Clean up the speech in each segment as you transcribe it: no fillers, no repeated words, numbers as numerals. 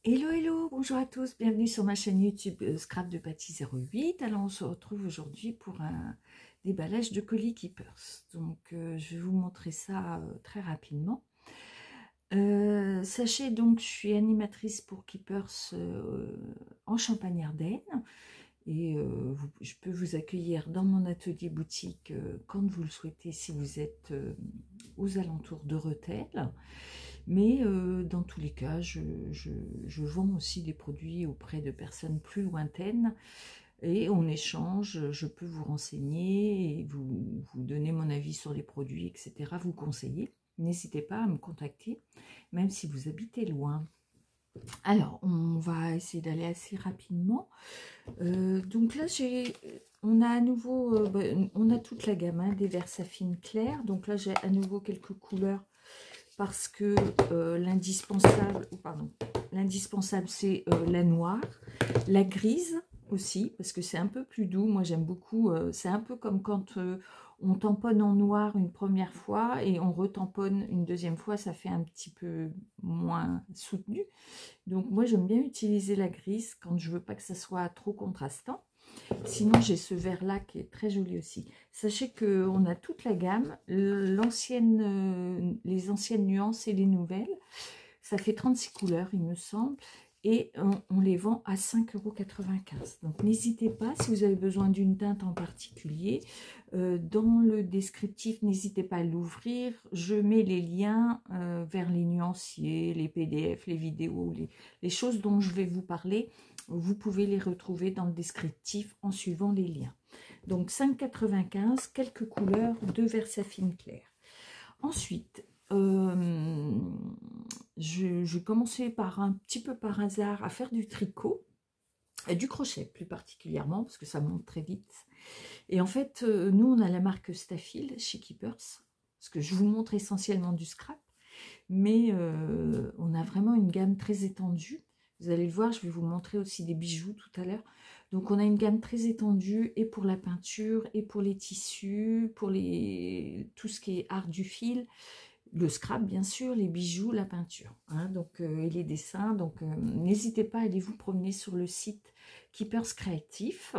Hello, hello, bonjour à tous, bienvenue sur ma chaîne YouTube Scrap de Patty 08. Alors on se retrouve aujourd'hui pour un déballage de colis Keepers. Donc je vais vous montrer ça très rapidement. Sachez donc je suis animatrice pour Keepers en Champagne-Ardenne. Et je peux vous accueillir dans mon atelier boutique quand vous le souhaitez si vous êtes aux alentours de Rethel. Mais dans tous les cas, je vends aussi des produits auprès de personnes plus lointaines. Et on échange, je peux vous renseigner, et vous donner mon avis sur les produits, etc. Vous conseiller. N'hésitez pas à me contacter, même si vous habitez loin. Alors, on va essayer d'aller assez rapidement. Donc là, on a à nouveau, on a toute la gamme hein, des Versafine clairs. Donc là, j'ai à nouveau quelques couleurs parce que l'indispensable, c'est la noire, la grise aussi, parce que c'est un peu plus doux. Moi, j'aime beaucoup. C'est un peu comme quand on tamponne en noir une première fois et on retamponne une deuxième fois, ça fait un petit peu moins soutenu. Donc moi j'aime bien utiliser la grise quand je veux pas que ça soit trop contrastant. Sinon j'ai ce vert là qui est très joli aussi. Sachez qu'on a toute la gamme, les anciennes nuances et les nouvelles. Ça fait 36 couleurs il me semble. Et on les vend à 5,95 €. Donc n'hésitez pas, si vous avez besoin d'une teinte en particulier, dans le descriptif, n'hésitez pas à l'ouvrir. Je mets les liens vers les nuanciers, les PDF, les vidéos, les choses dont je vais vous parler. Vous pouvez les retrouver dans le descriptif en suivant les liens. Donc 5,95 €, quelques couleurs de Versafine clair. Ensuite, je commençais par un petit peu par hasard à faire du tricot, et du crochet plus particulièrement, parce que ça monte très vite. Et en fait, nous, on a la marque Stafil chez Keepers, parce que je vous montre essentiellement du scrap, mais on a vraiment une gamme très étendue. Vous allez le voir, je vais vous montrer aussi des bijoux tout à l'heure. Donc, on a une gamme très étendue, et pour la peinture, et pour les tissus, pour tout ce qui est art du fil, le scrap bien sûr, les bijoux, la peinture, hein, donc, et les dessins. Donc n'hésitez pas à aller vous promener sur le site Keepers Créatif.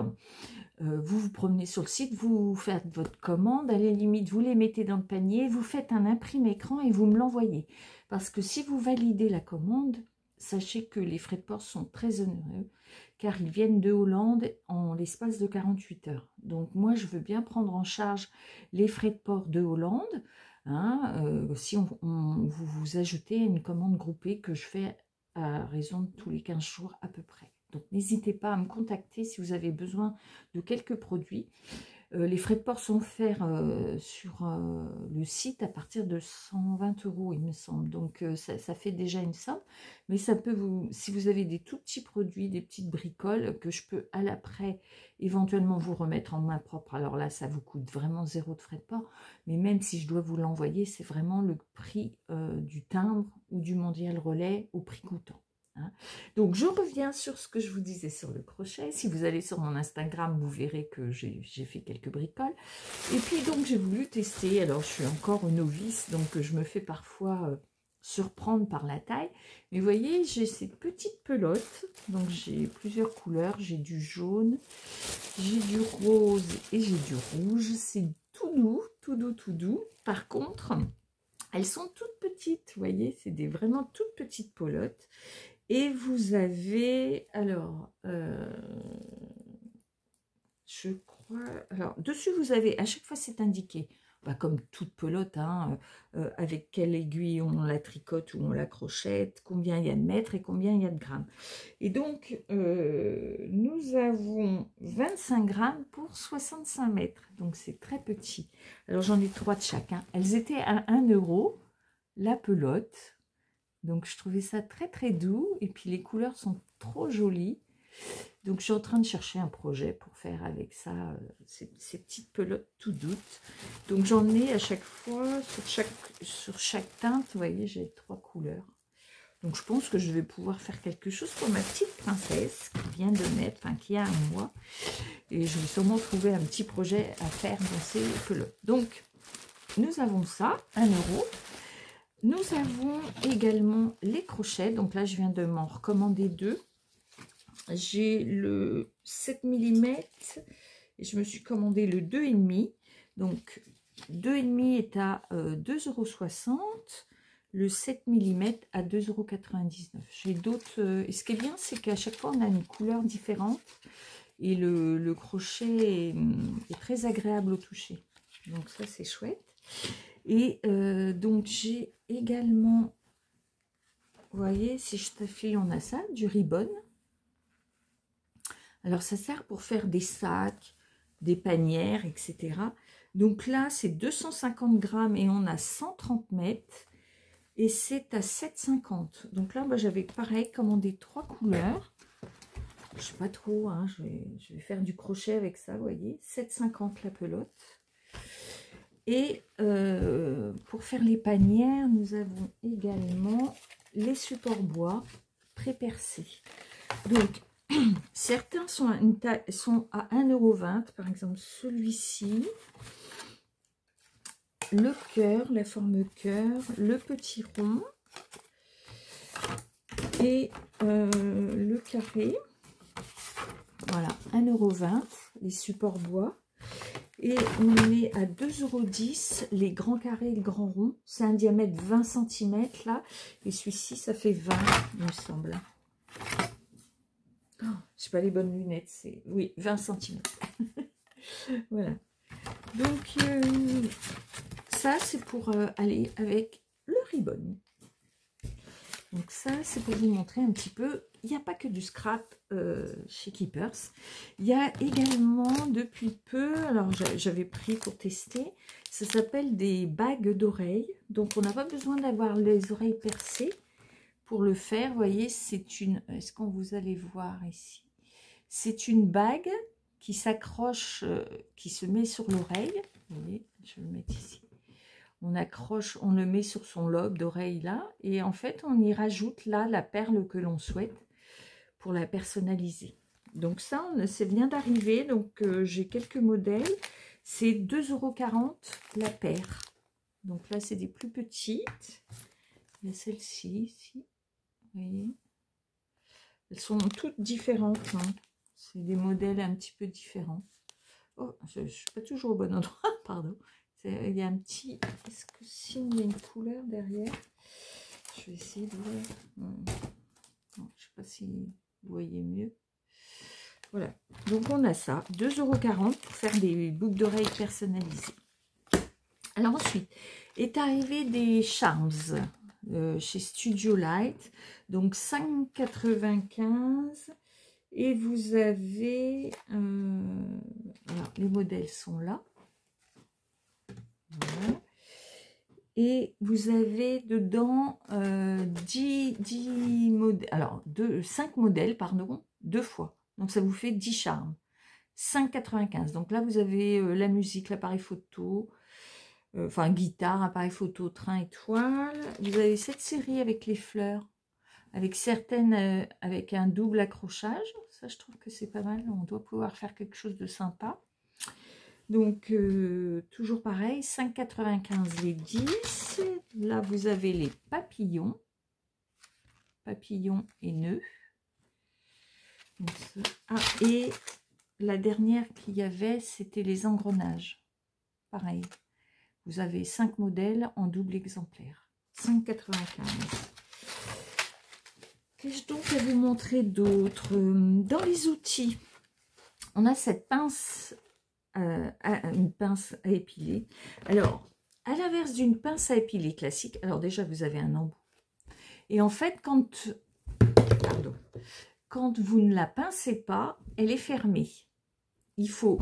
Vous vous promenez sur le site, vous faites votre commande, à la limite vous les mettez dans le panier, vous faites un imprime écran et vous me l'envoyez. Parce que si vous validez la commande, sachez que les frais de port sont très onéreux, car ils viennent de Hollande en l'espace de 48 heures. Donc moi je veux bien prendre en charge les frais de port de Hollande, hein, si vous ajoutez une commande groupée que je fais à raison de tous les 15 jours à peu près. Donc n'hésitez pas à me contacter si vous avez besoin de quelques produits. Les frais de port sont offerts sur le site à partir de 120 €, il me semble. Donc ça fait déjà une somme. Mais ça peut si vous avez des tout petits produits, des petites bricoles que je peux à l'après éventuellement vous remettre en main propre. Alors là, ça vous coûte vraiment 0 de frais de port. Mais même si je dois vous l'envoyer, c'est vraiment le prix du timbre ou du mondial relais au prix coûtant. Hein. Donc je reviens sur ce que je vous disais sur le crochet. Si vous allez sur mon Instagram, vous verrez que j'ai fait quelques bricoles. Et puis donc j'ai voulu tester. Alors je suis encore novice, donc je me fais parfois surprendre par la taille. Mais vous voyez, j'ai cette petite pelote. Donc j'ai plusieurs couleurs. J'ai du jaune, j'ai du rose et j'ai du rouge. C'est tout doux, tout doux, tout doux. Par contre, elles sont toutes petites. Vous voyez, c'est vraiment toutes petites pelotes. Et vous avez, alors, je crois, alors, dessus vous avez, à chaque fois c'est indiqué, comme toute pelote, hein, avec quelle aiguille on la tricote ou on la crochette, combien il y a de mètres et combien il y a de grammes. Et donc, nous avons 25 grammes pour 65 mètres, donc c'est très petit. Alors j'en ai 3 de chacun. Elles étaient à 1 € la pelote. Donc je trouvais ça très très doux, et puis les couleurs sont trop jolies. Donc je suis en train de chercher un projet pour faire avec ça ces petites pelotes tout douces. Donc j'en ai à chaque fois, sur chaque teinte, vous voyez, j'ai 3 couleurs. Donc je pense que je vais pouvoir faire quelque chose pour ma petite princesse qui vient de naître, enfin qui a 1 mois. Et je vais sûrement trouver un petit projet à faire dans ces pelotes. Donc nous avons ça, 1 €. nous avons également les crochets. Donc là, je viens de m'en recommander 2. J'ai le 7 mm et je me suis commandé le 2,5. Donc 2,5 est à 2,60 €. Le 7 mm à 2,99 €. J'ai d'autres. Et ce qui est bien, c'est qu'à chaque fois, on a une couleur différente. Et le crochet est très agréable au toucher. Donc ça, c'est chouette. Et donc, j'ai également, vous voyez, si je t'affiche, on a ça, du ribbon. Alors, ça sert pour faire des sacs, des panières, etc. Donc là, c'est 250 grammes et on a 130 mètres. Et c'est à 7,50 €. Donc là, bah, j'avais pareil commandé 3 couleurs. Je sais pas trop, hein, je vais faire du crochet avec ça, vous voyez. 7,50 € la pelote. Et pour faire les panières, nous avons également les supports bois pré-percés. Donc, certains sont à 1,20 €, par exemple celui-ci. Le cœur, la forme cœur, le petit rond et le carré. Voilà, 1,20 €, les supports bois. Et on est à 2,10 € les grands carrés et le grand rond. C'est un diamètre 20 cm là. Et celui-ci, ça fait 20, il me semble. Oh, je n'ai pas les bonnes lunettes. C'est oui, 20 cm. Voilà. Donc, ça, c'est pour aller avec le ribbon. Donc ça, c'est pour vous montrer un petit peu. Il n'y a pas que du scrap chez Keepers. Il y a également, depuis peu, alors j'avais pris pour tester, ça s'appelle des bagues d'oreilles. Donc on n'a pas besoin d'avoir les oreilles percées pour le faire. Vous voyez, c'est une... Est-ce qu'on vous allez voir ici? C'est une bague qui s'accroche, qui se met sur l'oreille. Vous voyez, je vais le mettre ici. On accroche, on le met sur son lobe d'oreille là, et en fait on y rajoute là la perle que l'on souhaite pour la personnaliser. Donc ça, ça vient d'arriver, donc j'ai quelques modèles. C'est 2,40 € la paire. Donc là c'est des plus petites. Il y a celle-ci ici, vous voyez. Elles sont toutes différentes, hein. C'est des modèles un petit peu différents. Oh, je ne suis pas toujours au bon endroit, pardon. Il y a un petit... Est-ce que s'il y a une couleur derrière? Je vais essayer de voir. Non, je ne sais pas si vous voyez mieux. Voilà. Donc on a ça. 2,40 € pour faire des boucles d'oreilles personnalisées. Alors ensuite, est arrivé des charms chez Studio Light. Donc 5,95 €. Et vous avez... alors les modèles sont là. Voilà. Et vous avez dedans 10 modèles, alors 5 modèles, pardon, 2 fois. Donc ça vous fait 10 charmes. 5,95 €. Donc là, vous avez la musique, l'appareil photo, enfin guitare, appareil photo, train, étoile. Vous avez cette série avec les fleurs, avec certaines, avec un double accrochage. Ça, je trouve que c'est pas mal. On doit pouvoir faire quelque chose de sympa. Donc, toujours pareil, 5,95 € les 10. Là, vous avez les papillons. Papillons et nœuds. Donc, ah, et la dernière qu'il y avait, c'était les engrenages. Pareil. Vous avez 5 modèles en double exemplaire. 5,95 €. Qu'ai-je donc à vous montrer d'autre? Dans les outils, on a cette pince... une pince à épiler. Alors, à l'inverse d'une pince à épiler classique, alors déjà vous avez un embout. Et en fait, quand vous ne la pincez pas, elle est fermée. Il faut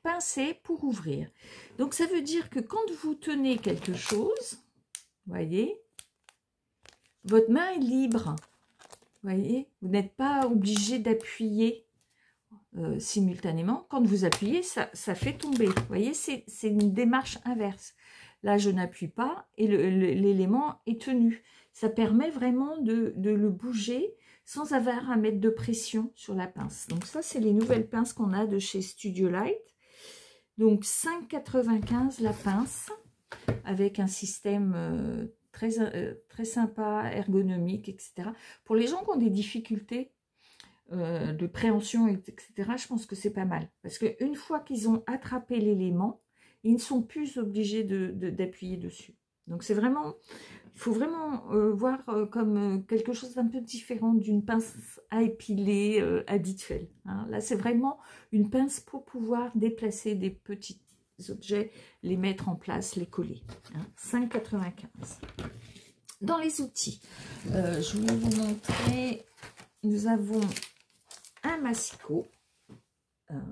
pincer pour ouvrir. Donc ça veut dire que quand vous tenez quelque chose, voyez, votre main est libre. Voyez, vous n'êtes pas obligé d'appuyer simultanément. Quand vous appuyez, ça fait tomber. Vous voyez, c'est une démarche inverse. Là, je n'appuie pas et l'élément est tenu. Ça permet vraiment de le bouger sans avoir à mettre de pression sur la pince. Donc ça, c'est les nouvelles pinces qu'on a de chez Studio Light. Donc 5,95 € la pince avec un système très sympa, ergonomique, etc. Pour les gens qui ont des difficultés de préhension, etc., je pense que c'est pas mal. Parce qu'une fois qu'ils ont attrapé l'élément, ils ne sont plus obligés d'appuyer dessus. Donc c'est vraiment, il faut vraiment voir comme quelque chose d'un peu différent d'une pince à épiler habituelle. Hein. Là c'est vraiment une pince pour pouvoir déplacer des petits objets, les mettre en place, les coller. Hein. 5,95. Dans les outils, je voulais vous montrer, nous avons un massicot,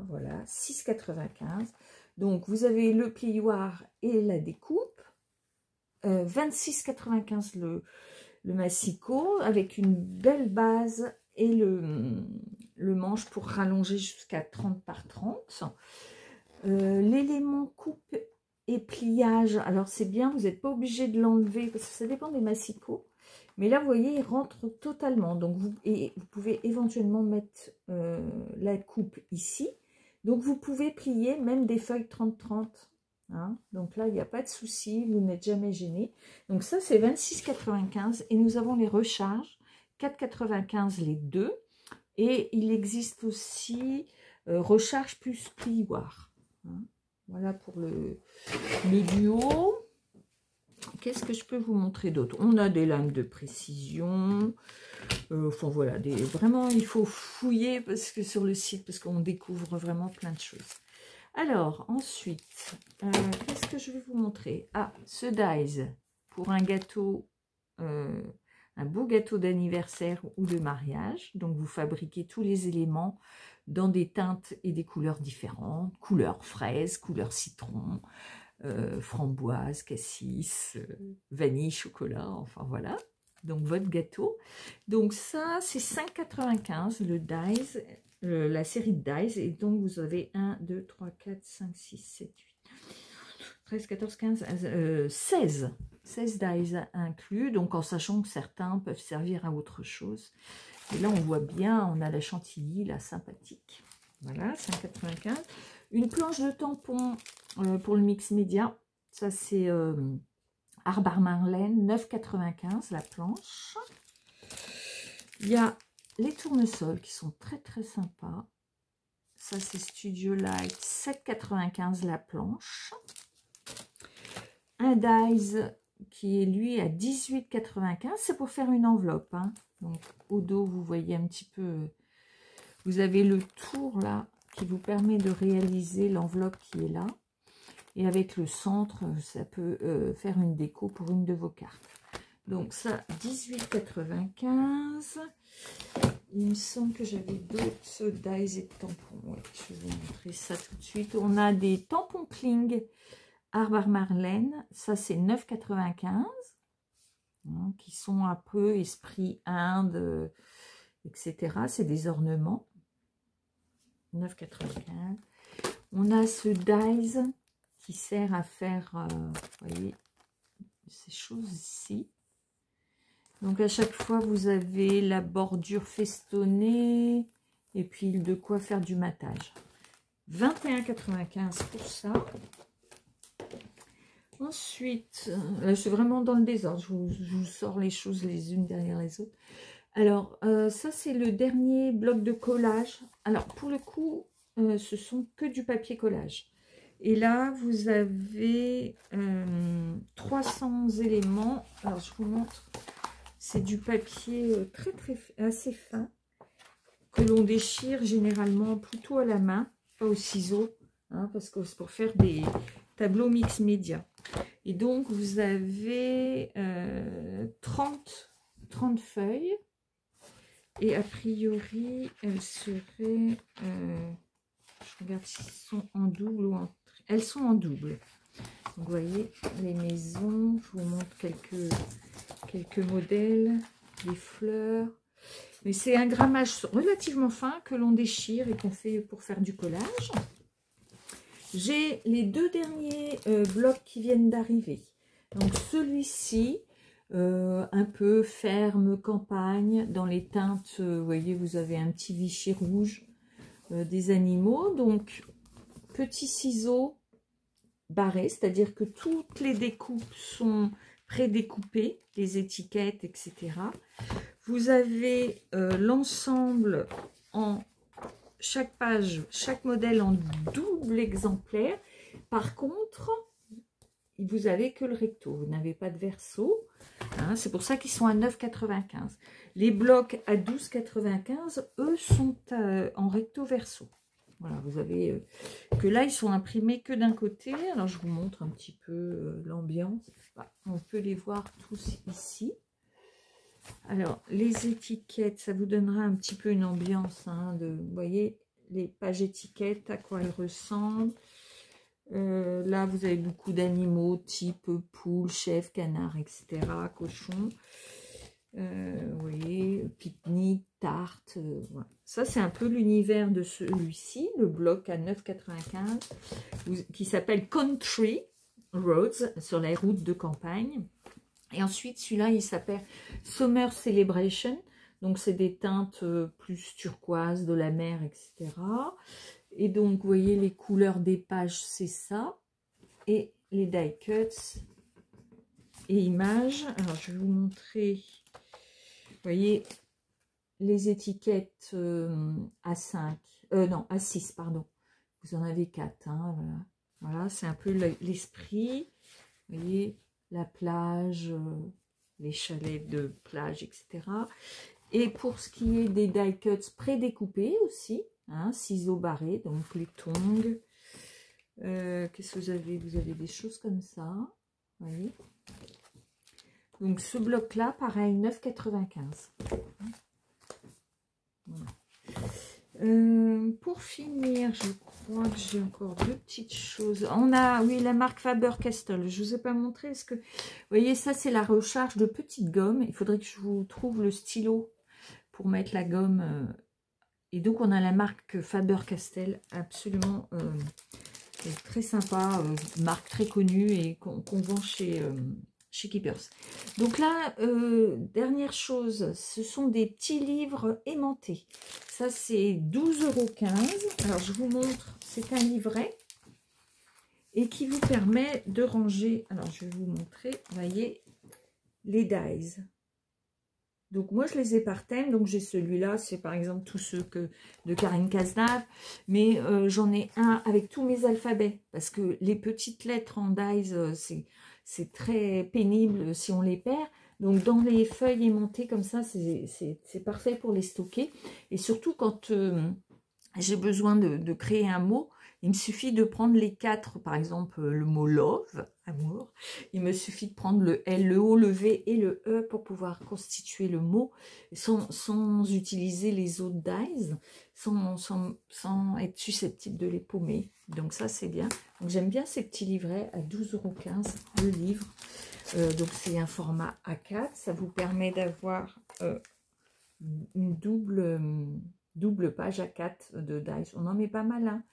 voilà, 6,95. Donc vous avez le plioir et la découpe, 26,95 le massicot, avec une belle base et le manche pour rallonger jusqu'à 30 par 30. L'élément coupe et pliage, alors c'est bien, vous n'êtes pas obligé de l'enlever, parce que ça dépend des massicots. Mais là, vous voyez, il rentre totalement. Donc, vous pouvez éventuellement mettre la coupe ici. Donc, vous pouvez plier même des feuilles 30-30. Hein. Donc là, il n'y a pas de souci. Vous n'êtes jamais gêné. Donc, ça, c'est 26,95. Et nous avons les recharges. 4,95 les deux. Et il existe aussi recharge plus plioir. Hein. Voilà pour le duo. Qu'est-ce que je peux vous montrer d'autre? On a des lames de précision. Enfin voilà, vraiment il faut fouiller parce que sur le site, parce qu'on découvre vraiment plein de choses. Alors ensuite, qu'est-ce que je vais vous montrer? Ah, ce dies pour un gâteau, un beau gâteau d'anniversaire ou de mariage. Donc vous fabriquez tous les éléments dans des teintes et des couleurs différentes. Couleur fraise, couleur citron. Framboise, cassis, vanille, chocolat, enfin voilà. Donc votre gâteau. Donc ça, c'est 5,95 le dies, la série de dies. Et donc vous avez 1, 2, 3, 4, 5, 6, 7, 8, 13, 14, 15, 16. 16 dies inclus. Donc en sachant que certains peuvent servir à autre chose. Et là, on voit bien, on a la chantilly, la sympathique. Voilà, 5,95. Une planche de tampon pour le mix média. Ça, c'est Arbar Marlène, 9,95 la planche. Il y a les tournesols qui sont très, très sympas. Ça, c'est Studio Light, 7,95 la planche. Un dies qui est, lui, à 18,95. C'est pour faire une enveloppe. Hein. Donc, au dos, vous voyez un petit peu... Vous avez le tour, là, qui vous permet de réaliser l'enveloppe qui est là. Et avec le centre, ça peut faire une déco pour une de vos cartes. Donc ça, 18,95. Il me semble que j'avais d'autres dies et de tampons. Ouais, je vais vous montrer ça tout de suite. On a des tampons Kling Arbar Marlène. Ça, c'est 9,95. Hein, qui sont un peu esprit Inde, etc. C'est des ornements. 9,95. On a ce dies qui sert à faire, vous voyez, ces choses ici. Donc à chaque fois, vous avez la bordure festonnée et puis de quoi faire du matage. 21,95 pour ça. Ensuite, là, je suis vraiment dans le désordre. Je vous sors les choses les unes derrière les autres. Alors, ça, c'est le dernier bloc de collage. Alors, pour le coup, ce sont que du papier collage. Et là, vous avez 300 éléments. Alors, je vous montre. C'est du papier assez fin que l'on déchire généralement plutôt à la main, pas au ciseau, hein, parce que c'est pour faire des tableaux mix média. Et donc, vous avez 30 feuilles. Et a priori, elles seraient... je regarde s'ils sont en double ou en... Elles sont en double. Donc, vous voyez, les maisons. Je vous montre quelques modèles. Les fleurs. Mais c'est un grammage relativement fin que l'on déchire et qu'on fait pour faire du collage. J'ai les deux derniers blocs qui viennent d'arriver. Donc, celui-ci... un peu ferme, campagne, dans les teintes, vous voyez, vous avez un petit Vichy rouge, des animaux. Donc, petits ciseaux barrés, c'est-à-dire que toutes les découpes sont prédécoupés, les étiquettes, etc. Vous avez l'ensemble en chaque page, chaque modèle en double exemplaire. Par contre, vous avez que le recto, vous n'avez pas de verso. Hein, c'est pour ça qu'ils sont à 9,95. Les blocs à 12,95, eux, sont en recto verso. Voilà, vous avez que là, ils sont imprimés que d'un côté. Alors, je vous montre un petit peu l'ambiance. Bah, on peut les voir tous ici. Alors, les étiquettes, ça vous donnera un petit peu une ambiance. Hein, vous voyez, les pages étiquettes, à quoi elles ressemblent. Là, vous avez beaucoup d'animaux, type poule, chèvre, canard, etc., cochon. Vous voyez, pique-nique, tarte. Voilà. Ça, c'est un peu l'univers de celui-ci, le bloc à 9,95, qui s'appelle Country Roads, sur les routes de campagne. Et ensuite, celui-là, il s'appelle Summer Celebration. Donc, c'est des teintes plus turquoise, de la mer, etc. Et donc, vous voyez, les couleurs des pages, c'est ça. Et les die cuts et images. Alors, je vais vous montrer. Vous voyez, les étiquettes A5. Non, A6, pardon. Vous en avez 4. Hein, voilà, voilà, c'est un peu l'esprit. Vous voyez, la plage, les chalets de plage, etc. Et pour ce qui est des die cuts prédécoupés aussi, hein, ciseaux barrés, donc les tongs. Qu'est-ce que vous avez? Vous avez des choses comme ça. Vous voyez. Donc ce bloc-là, pareil, 9,95. Voilà. Pour finir, je crois que j'ai encore deux petites choses. On a, oui, la marque Faber-Castell. Je ne vous ai pas montré. Est-ce que, vous voyez, ça, c'est la recharge de petites gommes. Il faudrait que je vous trouve le stylo pour mettre la gomme. Et donc, on a la marque Faber-Castell, absolument très sympa, marque très connue et qu'on vend chez Keepers. Donc là, dernière chose, ce sont des petits livres aimantés. Ça, c'est 12,15 €. Alors, je vous montre, c'est un livret et qui vous permet de ranger. Alors, je vais vous montrer, vous voyez, les dies. Donc, moi, je les ai par thème. Donc, j'ai celui-là, c'est par exemple tous ceux de Karine Cazenave. Mais j'en ai un avec tous mes alphabets. Parce que les petites lettres en dies, c'est très pénible si on les perd. Donc, dans les feuilles aimantées comme ça, c'est parfait pour les stocker. Et surtout, quand j'ai besoin de créer un mot, il me suffit de prendre les 4, par exemple, le mot love, amour. Il me suffit de prendre le L, le O, le V et le E pour pouvoir constituer le mot sans utiliser les autres dies, sans être susceptible de les paumer. Donc ça, c'est bien. Donc j'aime bien ces petits livrets à 12,15 € le livre. Donc c'est un format A4. Ça vous permet d'avoir une double page A4 de dies. On en met pas mal, hein.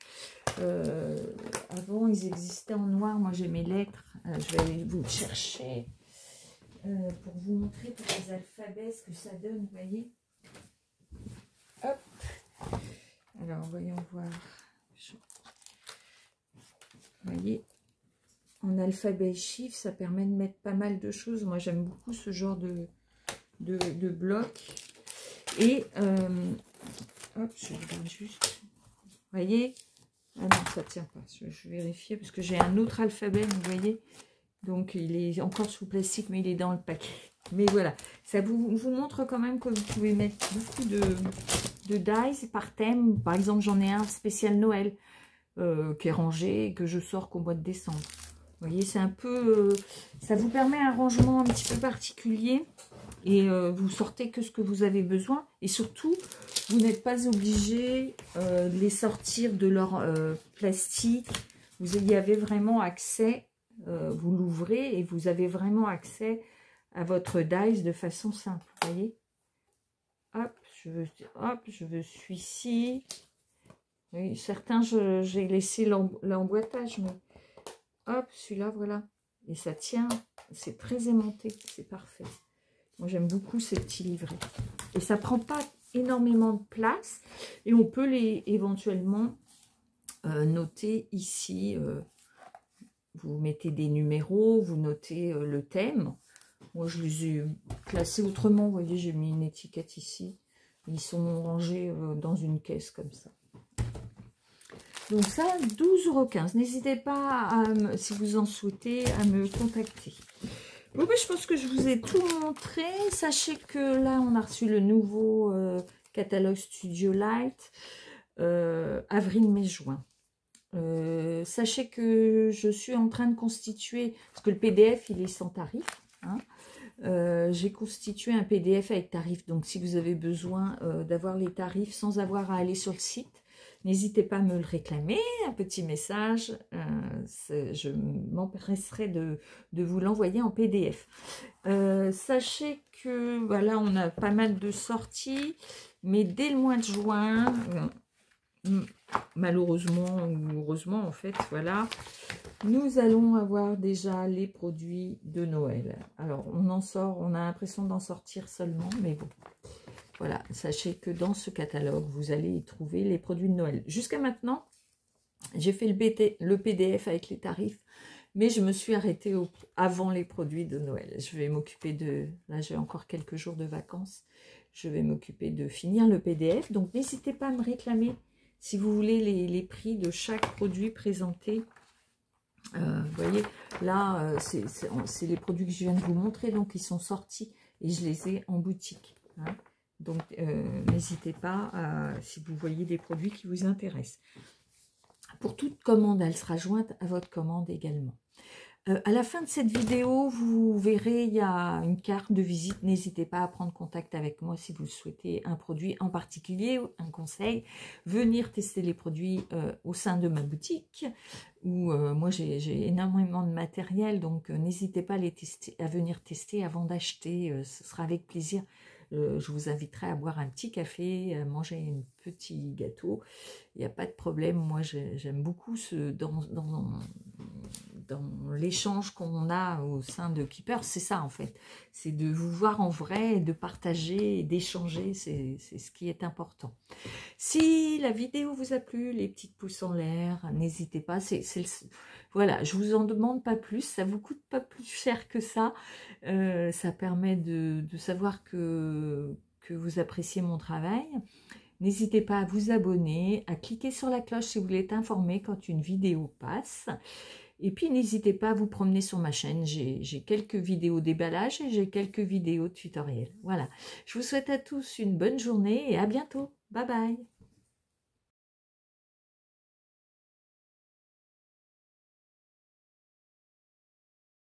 Avant, ils existaient en noir. Moi, j'ai mes lettres. Je vais aller vous le chercher pour vous montrer pour les alphabets ce que ça donne. Vous voyez. Hop. Alors, voyons voir. Vous voyez. En alphabet et chiffres, ça permet de mettre pas mal de choses. Moi, j'aime beaucoup ce genre de bloc. Et, hop, je regarde juste. Vous voyez. Ah non, ça ne tient pas. Je vais vérifier parce que j'ai un autre alphabet, vous voyez. Donc, il est encore sous plastique, mais il est dans le paquet. Mais voilà, ça vous montre quand même que vous pouvez mettre beaucoup de dies par thème. Par exemple, j'en ai un spécial Noël qui est rangé et que je sors qu'au mois de décembre. Vous voyez, c'est un peu... ça vous permet un rangement un petit peu particulier. Et vous sortez que ce que vous avez besoin. Et surtout, vous n'êtes pas obligé de les sortir de leur plastique. Vous y avez vraiment accès. Vous l'ouvrez et vous avez vraiment accès à votre dies de façon simple. Vous voyez. Hop, je veux celui-ci. Oui, certains, j'ai laissé l'emboîtage. Mais hop, celui-là, voilà. Et ça tient. C'est très aimanté. C'est parfait. Moi, j'aime beaucoup ces petits livrets. Et ça prend pas énormément de place. Et on peut les éventuellement noter ici. Vous mettez des numéros, vous notez le thème. Moi, je les ai classés autrement. Vous voyez, j'ai mis une étiquette ici. Ils sont rangés dans une caisse comme ça. Donc ça, 12,15 €. N'hésitez pas, si vous en souhaitez, à me contacter. Bon, ben, je pense que je vous ai tout montré. Sachez que là, on a reçu le nouveau catalogue Studio Light, avril, mai, juin. Sachez que je suis en train de constituer, parce que le PDF, il est sans tarif. Hein, j'ai constitué un PDF avec tarif. Donc, si vous avez besoin d'avoir les tarifs sans avoir à aller sur le site, n'hésitez pas à me le réclamer, un petit message, je m'empresserai de vous l'envoyer en PDF. Sachez que voilà, on a pas mal de sorties, mais dès le mois de juin, malheureusement ou heureusement en fait, voilà, nous allons avoir déjà les produits de Noël. Alors on en sort, on a l'impression d'en sortir seulement, mais bon. Voilà, sachez que dans ce catalogue, vous allez y trouver les produits de Noël. Jusqu'à maintenant, j'ai fait le PDF avec les tarifs, mais je me suis arrêtée avant les produits de Noël. Je vais m'occuper de... Là, j'ai encore quelques jours de vacances. Je vais m'occuper de finir le PDF. Donc, n'hésitez pas à me réclamer si vous voulez les prix de chaque produit présenté. Vous voyez, là, c'est les produits que je viens de vous montrer. Donc, ils sont sortis et je les ai en boutique. Hein. Donc, n'hésitez pas, si vous voyez des produits qui vous intéressent. Pour toute commande, elle sera jointe à votre commande également. À la fin de cette vidéo, vous verrez, il y a une carte de visite. N'hésitez pas à prendre contact avec moi si vous souhaitez un produit en particulier, un conseil. Venir tester les produits au sein de ma boutique. Où moi, j'ai énormément de matériel, donc n'hésitez pas à venir tester avant d'acheter. Ce sera avec plaisir. Je vous inviterai à boire un petit café, à manger un petit gâteau. Il n'y a pas de problème. Moi, j'aime beaucoup dans l'échange qu'on a au sein de Keeper. C'est ça, en fait. C'est de vous voir en vrai, de partager et d'échanger. C'est ce qui est important. Si la vidéo vous a plu, les petites pouces en l'air, n'hésitez pas. Voilà, je vous en demande pas plus. Ça vous coûte pas plus cher que ça. Ça permet de savoir que vous appréciez mon travail. N'hésitez pas à vous abonner, à cliquer sur la cloche si vous voulez être informé quand une vidéo passe. Et puis, n'hésitez pas à vous promener sur ma chaîne. J'ai quelques vidéos déballage et j'ai quelques vidéos tutoriels. Voilà. Je vous souhaite à tous une bonne journée et à bientôt. Bye bye.